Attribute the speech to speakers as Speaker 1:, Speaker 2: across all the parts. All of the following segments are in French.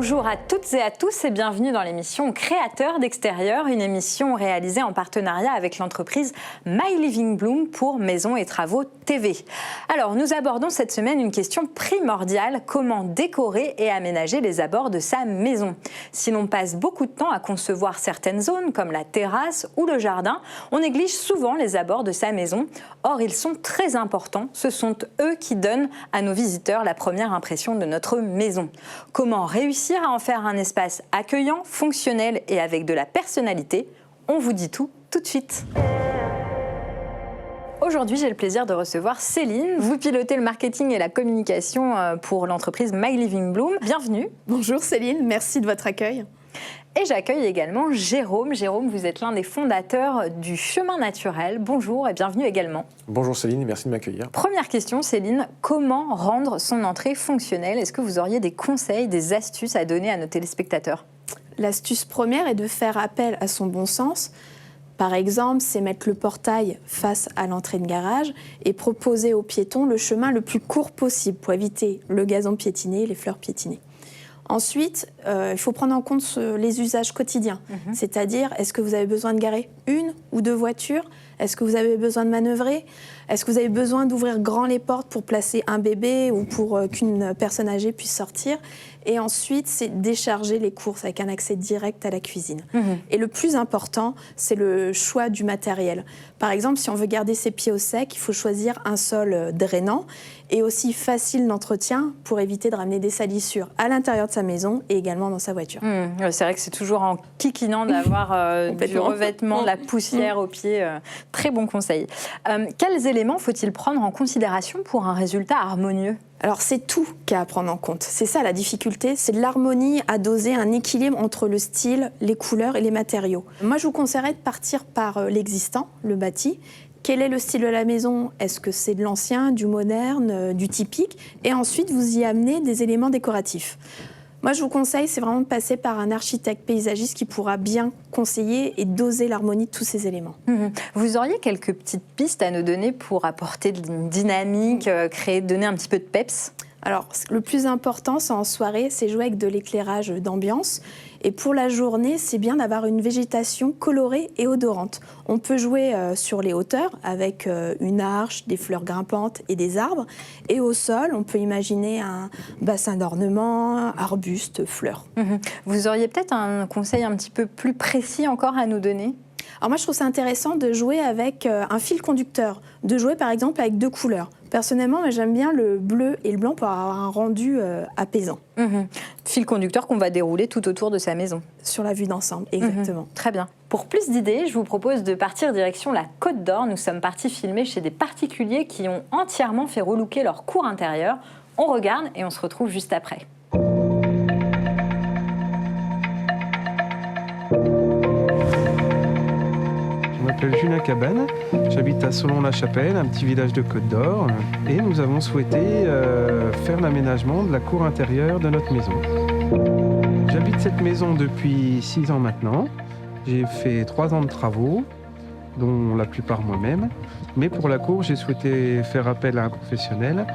Speaker 1: Bonjour à toutes et à tous et bienvenue dans l'émission Créateurs d'extérieur, une émission réalisée en partenariat avec l'entreprise My Living Bloom pour Maisons et Travaux TV. Alors, nous abordons cette semaine une question primordiale, comment décorer et aménager les abords de sa maison. Si l'on passe beaucoup de temps à concevoir certaines zones comme la terrasse ou le jardin, on néglige souvent les abords de sa maison. Or, ils sont très importants, ce sont eux qui donnent à nos visiteurs la première impression de notre maison. Comment réussir à en faire un espace accueillant, fonctionnel et avec de la personnalité? On vous dit tout de suite. Aujourd'hui, j'ai le plaisir de recevoir Céline. Vous pilotez le marketing et la communication pour l'entreprise My Living Bloom. Bienvenue.
Speaker 2: Bonjour Céline, merci de votre accueil.
Speaker 1: Et j'accueille également Jérôme. Jérôme, vous êtes l'un des fondateurs du Chemin Naturel. Bonjour et bienvenue également.
Speaker 3: Bonjour Céline et merci de m'accueillir.
Speaker 1: Première question Céline, comment rendre son entrée fonctionnelle? Est-ce que vous auriez des conseils, des astuces à donner à nos téléspectateurs?
Speaker 2: L'astuce première est de faire appel à son bon sens. Par exemple, c'est mettre le portail face à l'entrée de garage et proposer aux piétons le chemin le plus court possible pour éviter le gazon piétiné et les fleurs piétinées. Ensuite, il faut prendre en compte les usages quotidiens. C'est-à-dire, est-ce que vous avez besoin de garer une ou deux voitures? Est-ce que vous avez besoin de manœuvrer? Est-ce que vous avez besoin d'ouvrir grand les portes pour placer un bébé ou pour qu'une personne âgée puisse sortir? Et ensuite, c'est décharger les courses avec un accès direct à la cuisine. Et le plus important, c'est le choix du matériel. Par exemple, si on veut garder ses pieds au sec, il faut choisir un sol drainant et aussi facile d'entretien pour éviter de ramener des salissures à l'intérieur de sa maison et également dans sa voiture.
Speaker 1: C'est vrai que c'est toujours en kikinant d'avoir du revêtement, de la poussière aux pieds. Très bon conseil. Quels éléments faut-il prendre en considération pour un résultat harmonieux?
Speaker 2: Alors c'est tout qu'il y a à prendre en compte. C'est ça la difficulté, c'est de l'harmonie à doser un équilibre entre le style, les couleurs et les matériaux. Moi je vous conseillerais de partir par l'existant, le bâti. Quel est le style de la maison? Est-ce que c'est de l'ancien, du moderne, du typique? Et ensuite vous y amenez des éléments décoratifs. Moi, je vous conseille, c'est vraiment de passer par un architecte paysagiste qui pourra bien conseiller et doser l'harmonie de tous ces éléments.
Speaker 1: Vous auriez quelques petites pistes à nous donner pour apporter de la dynamique, donner un petit peu de peps?
Speaker 2: Alors, le plus important, c'est en soirée, c'est jouer avec de l'éclairage d'ambiance. Et pour la journée, c'est bien d'avoir une végétation colorée et odorante. On peut jouer sur les hauteurs avec une arche, des fleurs grimpantes et des arbres. Et au sol, on peut imaginer un bassin d'ornement, arbustes, fleurs.
Speaker 1: Vous auriez peut-être un conseil un petit peu plus précis encore à nous donner?
Speaker 2: Alors moi, je trouve ça intéressant de jouer avec un fil conducteur, de jouer par exemple avec deux couleurs. Personnellement, j'aime bien le bleu et le blanc pour avoir un rendu apaisant.
Speaker 1: Fil conducteur qu'on va dérouler tout autour de sa maison.
Speaker 2: Sur la vue d'ensemble, exactement.
Speaker 1: Très bien. Pour plus d'idées, je vous propose de partir direction la Côte d'Or. Nous sommes partis filmer chez des particuliers qui ont entièrement fait relooker leur cour intérieure. On regarde et on se retrouve juste après.
Speaker 4: Je m'appelle Julien Cabane, j'habite à Solon-la-Chapelle, un petit village de Côte d'Or, et nous avons souhaité faire l'aménagement de la cour intérieure de notre maison. J'habite cette maison depuis 6 ans maintenant. J'ai fait 3 ans de travaux, dont la plupart moi-même, mais pour la cour, j'ai souhaité faire appel à un professionnel.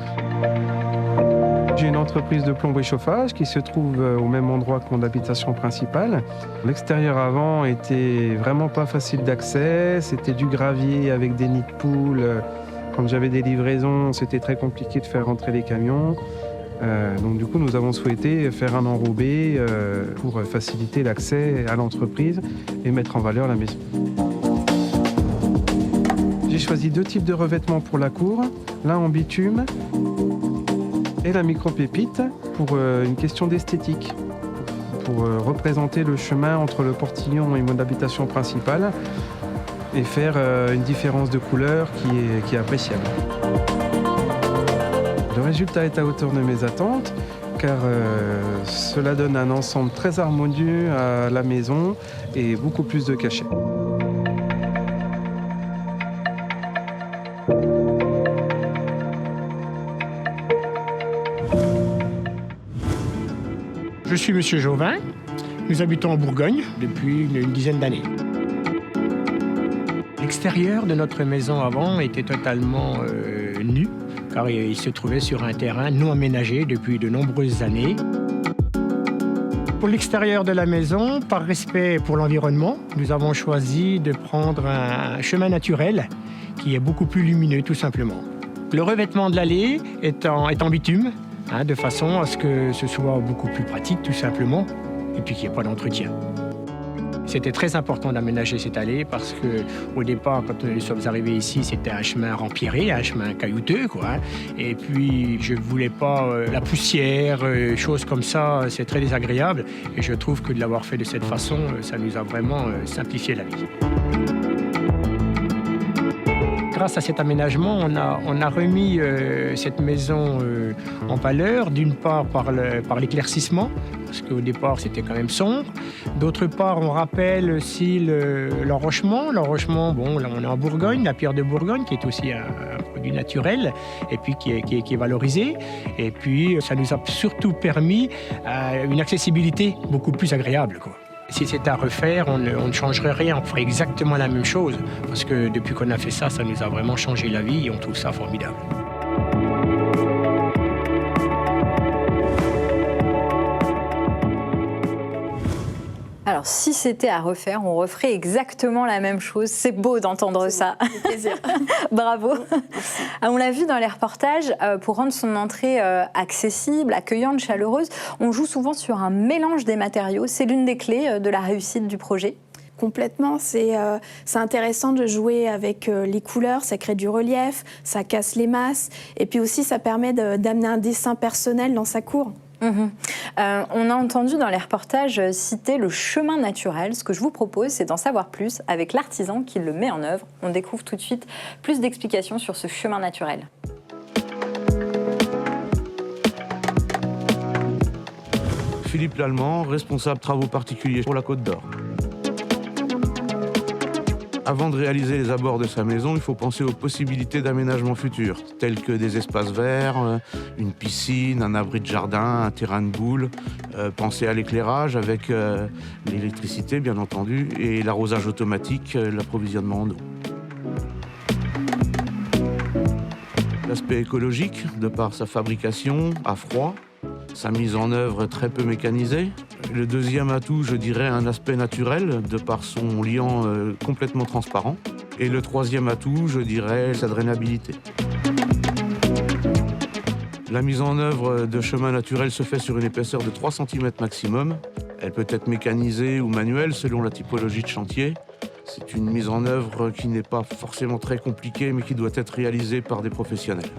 Speaker 4: J'ai une entreprise de plomberie chauffage qui se trouve au même endroit que mon habitation principale. L'extérieur avant était vraiment pas facile d'accès, c'était du gravier avec des nids de poules. Quand j'avais des livraisons, c'était très compliqué de faire rentrer les camions. Donc du coup, nous avons souhaité faire un enrobé pour faciliter l'accès à l'entreprise et mettre en valeur la maison. J'ai choisi 2 types de revêtements pour la cour, l'un en bitume et la micro-pépite pour une question d'esthétique, pour représenter le chemin entre le portillon et mon habitation principale et faire une différence de couleur qui est appréciable. Le résultat est à hauteur de mes attentes car cela donne un ensemble très harmonieux à la maison et beaucoup plus de cachet.
Speaker 5: Je suis Monsieur Jauvin. Nous habitons en Bourgogne depuis une dizaine d'années. L'extérieur de notre maison avant était totalement nu, car il se trouvait sur un terrain non aménagé depuis de nombreuses années. Pour l'extérieur de la maison, par respect pour l'environnement, nous avons choisi de prendre un chemin naturel qui est beaucoup plus lumineux, tout simplement. Le revêtement de l'allée est en bitume, de façon à ce que ce soit beaucoup plus pratique, tout simplement, et puis qu'il n'y ait pas d'entretien. C'était très important d'aménager cette allée parce qu'au départ, quand nous sommes arrivés ici, c'était un chemin rempierré, un chemin caillouteux, quoi. Et puis, je ne voulais pas la poussière, choses comme ça, c'est très désagréable. Et je trouve que de l'avoir fait de cette façon, ça nous a vraiment simplifié la vie. Grâce à cet aménagement, on a remis cette maison en valeur, d'une part par l'éclaircissement, parce qu'au départ c'était quand même sombre. D'autre part, on rappelle aussi l'enrochement. L'enrochement, bon, là on est en Bourgogne, la pierre de Bourgogne, qui est aussi un produit naturel, et puis qui est valorisé. Et puis ça nous a surtout permis une accessibilité beaucoup plus agréable, quoi. Si c'était à refaire, on ne changerait rien, on ferait exactement la même chose. Parce que depuis qu'on a fait ça, ça nous a vraiment changé la vie et on trouve ça formidable.
Speaker 1: Alors, si c'était à refaire, on referait exactement la même chose. C'est beau d'entendre ça.
Speaker 2: C'est plaisir.
Speaker 1: Bravo. On l'a vu dans les reportages, pour rendre son entrée accessible, accueillante, chaleureuse, on joue souvent sur un mélange des matériaux. C'est l'une des clés de la réussite du projet.
Speaker 2: Complètement, c'est intéressant de jouer avec les couleurs, ça crée du relief, ça casse les masses, et puis aussi ça permet d'amener un dessin personnel dans sa cour.
Speaker 1: On a entendu dans les reportages citer le chemin naturel. Ce que je vous propose, c'est d'en savoir plus avec l'artisan qui le met en œuvre. On découvre tout de suite plus d'explications sur ce chemin naturel.
Speaker 3: Philippe Lallemand, responsable travaux particuliers pour la Côte d'Or. Avant de réaliser les abords de sa maison, il faut penser aux possibilités d'aménagement futur, tels que des espaces verts, une piscine, un abri de jardin, un terrain de boules. Penser à l'éclairage avec l'électricité, bien entendu, et l'arrosage automatique, l'approvisionnement en eau. L'aspect écologique, de par sa fabrication à froid, sa mise en œuvre très peu mécanisée. Le deuxième atout, je dirais, un aspect naturel, de par son liant complètement transparent. Et le troisième atout, je dirais, sa drainabilité. La mise en œuvre de chemin naturel se fait sur une épaisseur de 3 cm maximum. Elle peut être mécanisée ou manuelle selon la typologie de chantier. C'est une mise en œuvre qui n'est pas forcément très compliquée, mais qui doit être réalisée par des professionnels.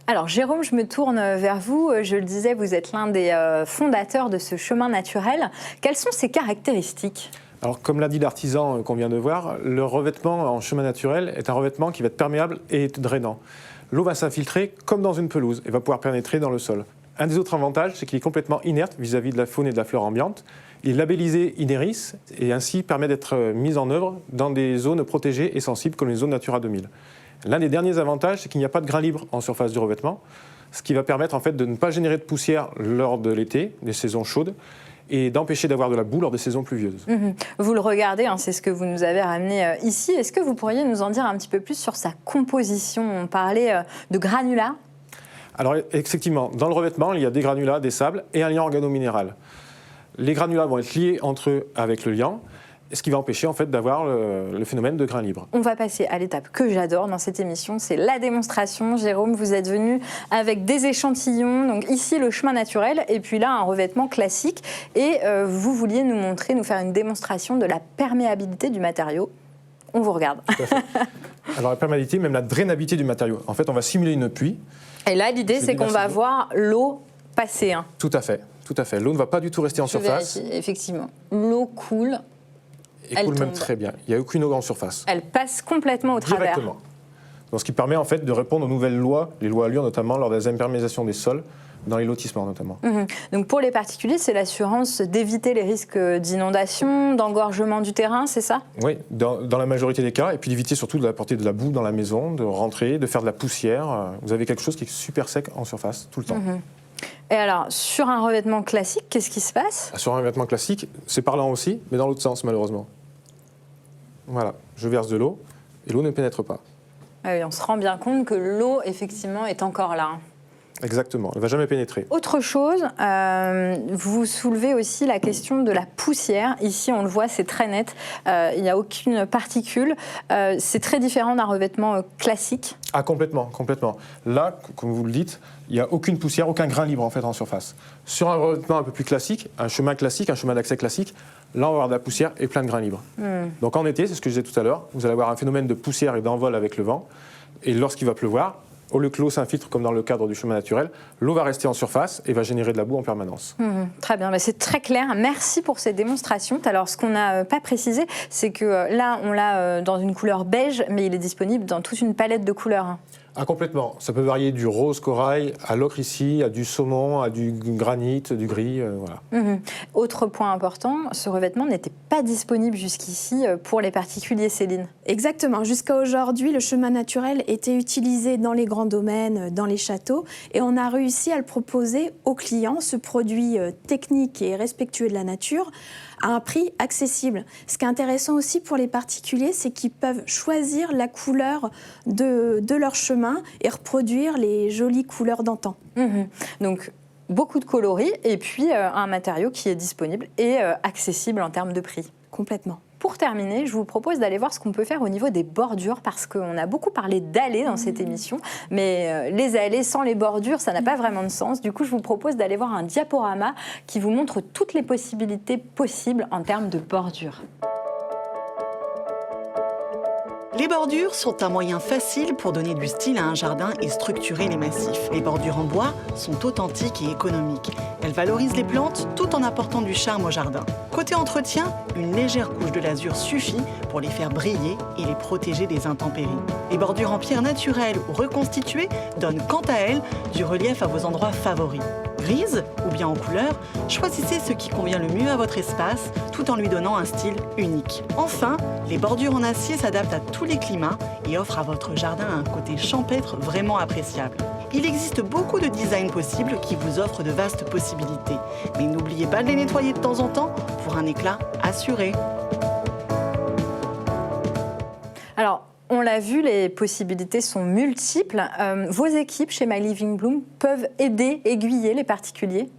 Speaker 1: Alors Jérôme, je me tourne vers vous. Je le disais, vous êtes l'un des fondateurs de ce chemin naturel. Quelles sont ses caractéristiques ?
Speaker 6: Alors, comme l'a dit l'artisan qu'on vient de voir, le revêtement en chemin naturel est un revêtement qui va être perméable et drainant. L'eau va s'infiltrer comme dans une pelouse et va pouvoir pénétrer dans le sol. Un des autres avantages, c'est qu'il est complètement inerte vis-à-vis de la faune et de la flore ambiante. Il est labellisé INERIS et ainsi permet d'être mis en œuvre dans des zones protégées et sensibles comme les zones Natura 2000. L'un des derniers avantages, c'est qu'il n'y a pas de grain libre en surface du revêtement, ce qui va permettre en fait de ne pas générer de poussière lors de l'été, des saisons chaudes, et d'empêcher d'avoir de la boue lors des saisons pluvieuses.
Speaker 1: Vous le regardez, c'est ce que vous nous avez ramené ici. Est-ce que vous pourriez nous en dire un petit peu plus sur sa composition ? On parlait de granulats.
Speaker 6: Alors effectivement, dans le revêtement, il y a des granulats, des sables et un liant organominéral. Les granulats vont être liés entre eux avec le liant, ce qui va empêcher en fait d'avoir le phénomène de grain libre.
Speaker 1: On va passer à l'étape que j'adore dans cette émission, c'est la démonstration. Jérôme, vous êtes venu avec des échantillons, donc ici le chemin naturel, et puis là un revêtement classique, et vous vouliez nous montrer, nous faire une démonstration de la perméabilité du matériau. On vous regarde.
Speaker 6: Tout à fait. Alors la perméabilité, même la drainabilité du matériau. En fait, on va simuler une pluie.
Speaker 1: Et là, l'idée, c'est qu'on va voir l'eau passer.
Speaker 6: Tout à fait, tout à fait. L'eau ne va pas du tout rester en surface.
Speaker 1: Vérifie, effectivement. L'eau coule.
Speaker 6: Et coule même très bien. Il n'y a aucune eau en surface.
Speaker 1: Elle passe complètement au travers.
Speaker 6: Directement. Donc, ce qui permet en fait de répondre aux nouvelles lois, les lois Allure notamment, lors des imperméabilisations des sols, dans les lotissements notamment.
Speaker 1: Donc pour les particuliers, c'est l'assurance d'éviter les risques d'inondation, d'engorgement du terrain, c'est ça ?
Speaker 6: Oui, dans la majorité des cas, et puis d'éviter surtout d'apporter de la boue dans la maison, de rentrer, de faire de la poussière. Vous avez quelque chose qui est super sec en surface, tout le temps.
Speaker 1: Et alors, sur un revêtement classique, qu'est-ce qui se passe ?
Speaker 6: Sur un revêtement classique, c'est parlant aussi, mais dans l'autre sens malheureusement. Voilà, je verse de l'eau, et l'eau ne pénètre pas.
Speaker 1: Ah oui, on se rend bien compte que l'eau, effectivement, est encore là.
Speaker 6: Exactement, elle ne va jamais pénétrer.
Speaker 1: Autre chose, vous soulevez aussi la question de la poussière. Ici, on le voit, c'est très net. Il n'y a aucune particule. C'est très différent d'un revêtement classique.
Speaker 6: Ah, complètement, complètement. Là, comme vous le dites, il n'y a aucune poussière, aucun grain libre en fait en surface. Sur un revêtement un peu plus classique, un chemin d'accès classique, là, on va avoir de la poussière et plein de grains libres. Donc en été, c'est ce que je disais tout à l'heure, vous allez avoir un phénomène de poussière et d'envol avec le vent. Et lorsqu'il va pleuvoir, au lieu que l'eau s'infiltre comme dans le cadre du chemin naturel, l'eau va rester en surface et va générer de la boue en permanence.
Speaker 1: Très bien, c'est très clair. Merci pour ces démonstrations. Alors, ce qu'on n'a pas précisé, c'est que là, on l'a dans une couleur beige, mais il est disponible dans toute une palette de couleurs.
Speaker 6: Ah, complètement. Ça peut varier du rose corail à l'ocre ici, à du saumon, à du granit, du gris, voilà.
Speaker 1: Autre point important, ce revêtement n'était pas disponible jusqu'ici pour les particuliers, Céline.
Speaker 2: Exactement. Jusqu'à aujourd'hui, le chemin naturel était utilisé dans les grands domaines, dans les châteaux, et on a réussi à le proposer aux clients, ce produit technique et respectueux de la nature, à un prix accessible. Ce qui est intéressant aussi pour les particuliers, c'est qu'ils peuvent choisir la couleur de leur chemin et reproduire les jolies couleurs d'antan.
Speaker 1: Donc, beaucoup de coloris et puis un matériau qui est disponible et accessible en termes de prix.
Speaker 2: Complètement.
Speaker 1: Pour terminer, je vous propose d'aller voir ce qu'on peut faire au niveau des bordures, parce qu'on a beaucoup parlé d'allées dans cette émission, mais les allées sans les bordures, ça n'a pas vraiment de sens. Du coup, je vous propose d'aller voir un diaporama qui vous montre toutes les possibilités possibles en termes de bordures.
Speaker 7: Les bordures sont un moyen facile pour donner du style à un jardin et structurer les massifs. Les bordures en bois sont authentiques et économiques. Elles valorisent les plantes tout en apportant du charme au jardin. Côté entretien, une légère couche de lasure suffit pour les faire briller et les protéger des intempéries. Les bordures en pierre naturelle ou reconstituées donnent quant à elles du relief à vos endroits favoris. Grise ou bien en couleur, choisissez ce qui convient le mieux à votre espace tout en lui donnant un style unique. Enfin, les bordures en acier s'adaptent à tous les climats et offrent à votre jardin un côté champêtre vraiment appréciable. Il existe beaucoup de designs possibles qui vous offrent de vastes possibilités. Mais n'oubliez pas de les nettoyer de temps en temps pour un éclat assuré.
Speaker 1: Alors, on l'a vu, les possibilités sont multiples. Vos équipes chez My Living Bloom peuvent aider, aiguiller les particuliers?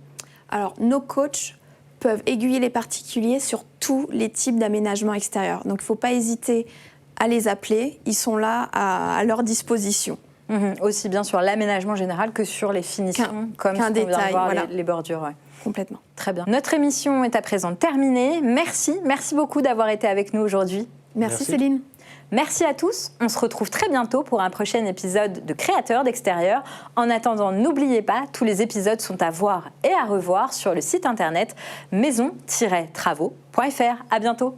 Speaker 2: Alors, nos coachs peuvent aiguiller les particuliers sur tous les types d'aménagements extérieurs. Donc, il ne faut pas hésiter à les appeler. Ils sont là à leur disposition.
Speaker 1: Aussi bien sur l'aménagement général que sur les finitions, comme ce qu'on vient de voir, voilà. les bordures. Ouais.
Speaker 2: Complètement.
Speaker 1: Très bien. Notre émission est à présent terminée. Merci beaucoup d'avoir été avec nous aujourd'hui.
Speaker 2: Merci Céline.
Speaker 1: Merci à tous. On se retrouve très bientôt pour un prochain épisode de Créateurs d'extérieur. En attendant, n'oubliez pas, tous les épisodes sont à voir et à revoir sur le site internet maison-travaux.fr. À bientôt.